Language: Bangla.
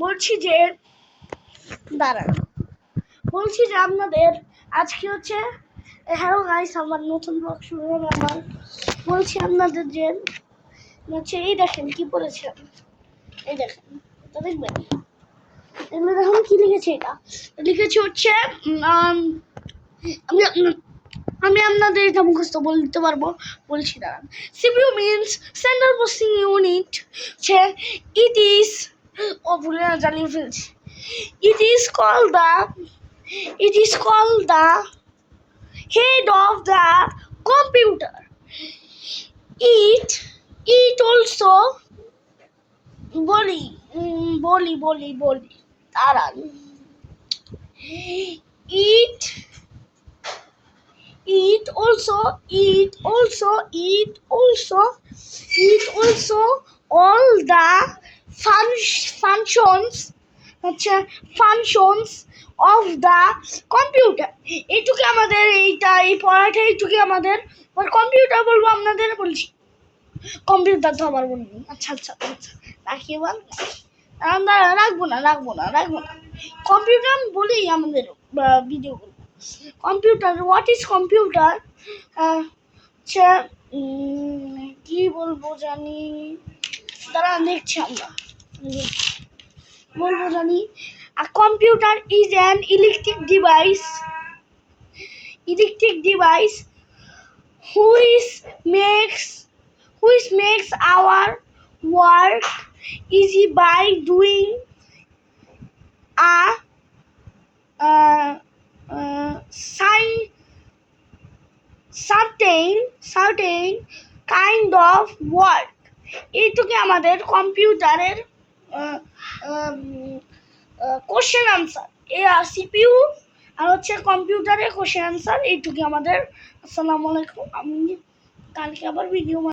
বলছি যে দাঁড়ান, বলছি যে আপনাদের আজকে হচ্ছে হ্যালো গাইস, আমার নতুন ব্লগ শুরু হবে। আমার বলছি আপনাদের যে হচ্ছে এই দেখেন কি পড়েছে, এই দেখেন, এটা দেখবেন, এগুলো দেখুন কি লিখেছে। এটা লিখেছে হচ্ছে আমি আমি আপনাদের এটা মুখস্থ বলতে পারবো। বলছি দাঁড়ান। CPU means central processing unit. It is ও ভুলে না জানিয়ে ফেলছি। It is called the head of the computer. It also বলি দাঁড়ান। It also all the functions of the computer. এইটুকু আমাদের এই পড়াটা এইটুকু আমাদের। কম্পিউটার বলবো আপনাদের, বলছি কম্পিউটার তো আমার মনে নেই। আচ্ছা রাখি এবার, রাখবো না। কম্পিউটার বলি আমাদের video computer. What is computer? কি বলবো জানি, তারা দেখছি আমরা বলবো জানি। A computer is an electric device which makes our work easy by doing a certain kind of work. এইটুকু আমাদের কম্পিউটারের কোশ্চেন আনসার। সিপিইউ আর হচ্ছে কম্পিউটারের কোশ্চেন আনসার, এইটুকু আমাদের। আসসালামু আলাইকুম। আমি কালকে আবার ভিডিও